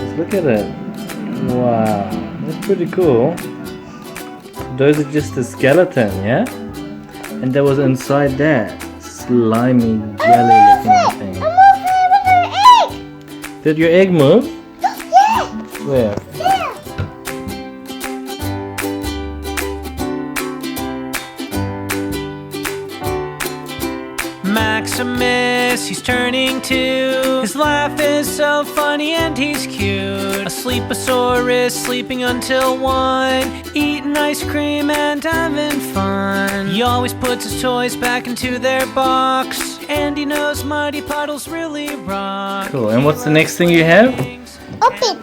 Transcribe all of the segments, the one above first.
Let's look at it. Wow, that's pretty cool. Those are just the skeleton, yeah? And that was inside that slimy jelly looking thing. Egg! Did your egg move? Yeah! Where? Maximus, he's turning 2. His laugh is so funny and he's cute. A sleeposaurus sleeping until 1, eating ice cream and having fun. He always puts his toys back into their box, and he knows mighty puddles really rock. Cool, and what's the next thing you have? Open!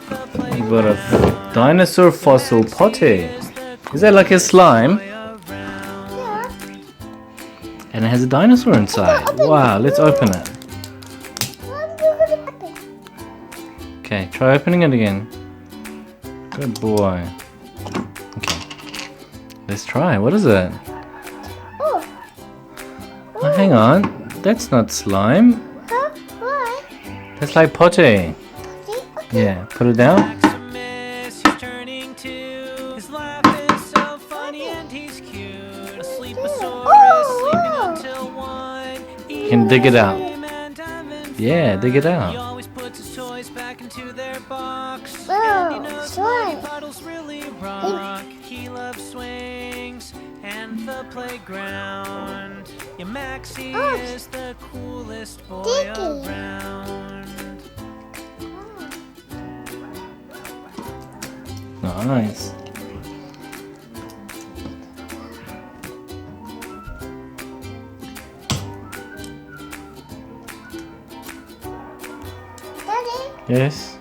You got a dinosaur fossil PUTTY. Is that like a slime? Yeah. And it has a dinosaur inside. Wow, let's open it. Okay, try opening it again. Good boy. Okay, let's try. What is it? Oh. Oh, hang on. That's not slime. Huh? Why? That's like PUTTY. See? Okay. Yeah, put it down. Maximus, he's turning 2. His laugh is so funny and he's cute. A sleeposaurus sleeping until 1. You can dig it out. Yeah, dig it He out. always puts his toys back into their box. Wow, And he knows mighty slime. puddles really rock. He loves swings and the playground. Yeah, Maxie is the coolest boy Diggy. around. Nice. Daddy, Yes.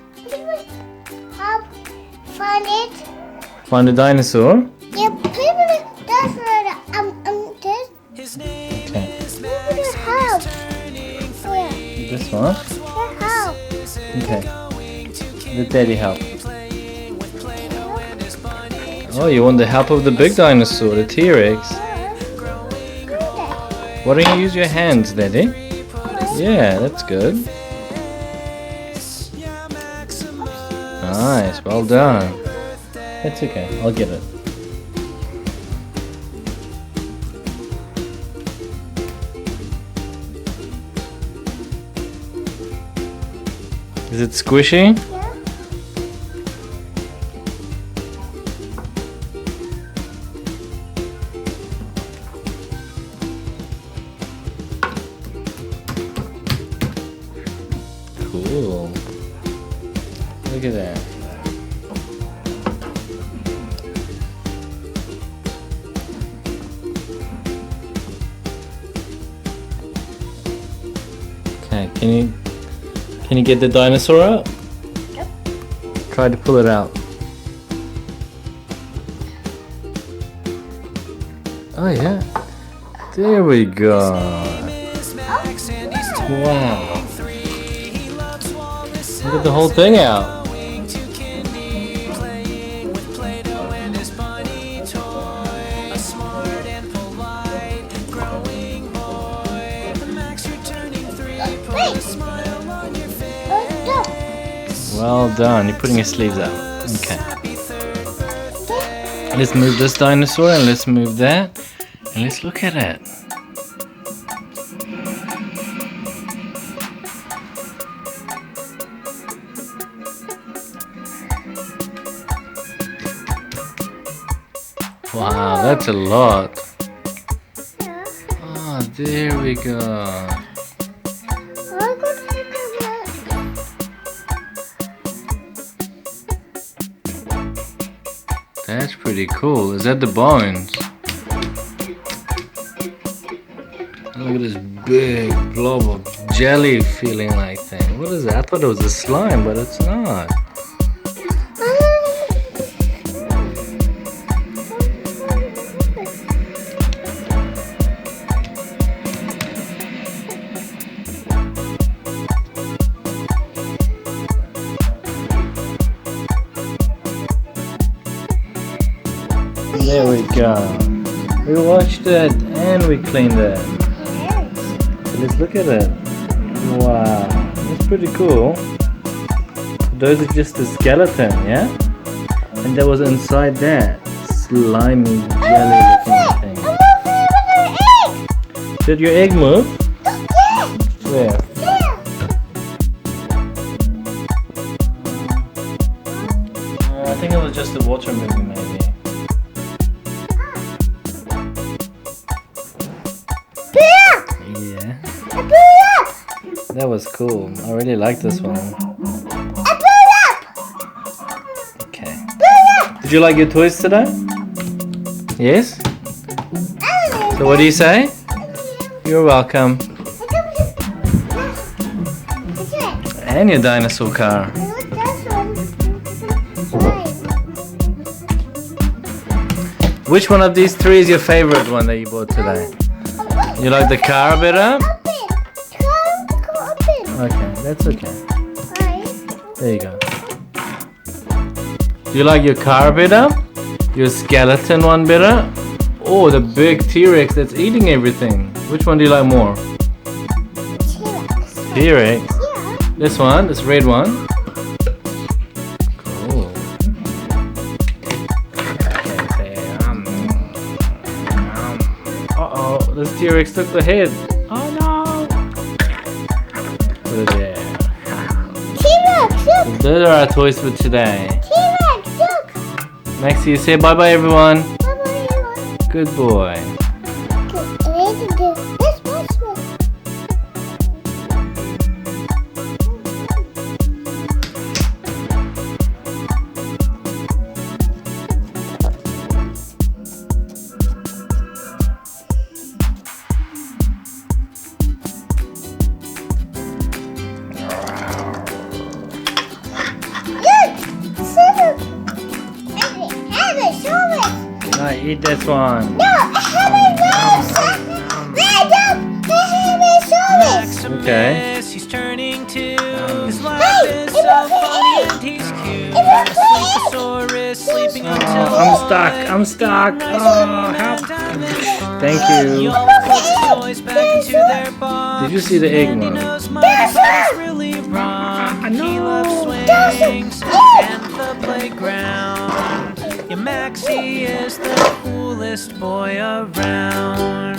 have fun it. Find a dinosaur. Yeah, people, that's what this. His name Okay. is People Maxie. have. Turning Yeah, 3. This one. they have. Okay. Let Daddy help. Playing with Play-Doh and his bunny. Oh, you want the help of the big dinosaur, the T-Rex. Why don't you use your hands, Daddy? Yeah, that's good. Nice, well done. That's okay, I'll get it. Is it squishy? Yeah. Cool. Look at that. Okay, can you get the dinosaur out? Yep. Try to pull it out. Oh yeah. There we go. Wow. Look at the whole thing out. Well done. You're putting your sleeves out. Okay. Let's move this dinosaur and let's move that. And let's look at it. Wow, that's a lot. Oh, there we go. That's pretty cool. Is that the bones? Look at this big blob of jelly feeling like thing. What is that? I thought it was a slime, but it's not. There we go. We washed it and we cleaned it. So let's look at it. Wow, that's pretty cool. those are just the skeleton, yeah? And there was inside that slimy jelly looking thing. Did your egg move? Where? I think it was just the water moving maybe. Yeah. That was cool. I really like this one. Okay. Did you like your toys today? Yes? So what do you say? You're welcome. And your dinosaur car. Which one of these three is your favorite one that you bought today? You like the car better? Okay, that's okay. There you go. Do you like your car better? Your skeleton one better? Oh, the big T-Rex that's eating everything. Which one do you like more? T-Rex? Yeah. This one, this red one. Cool. Uh-oh, this T-Rex took the head. Oh no! Put it there. T-Rex, look! Those are our toys for today. T-Rex, look! Maxie, say bye-bye everyone. Bye-bye, everyone. Good boy. Okay, this possible. No, eat this one. Okay. He's turning to. His life is so funny and he's cute. A sleeposaurus sleeping until I'm stuck. Oh, help. Thank you. Toys back into their box. Did you see the egg And he one? knows mom's really wrong. He loves swings and the playground. Yeah, Maxie is the coolest boy around.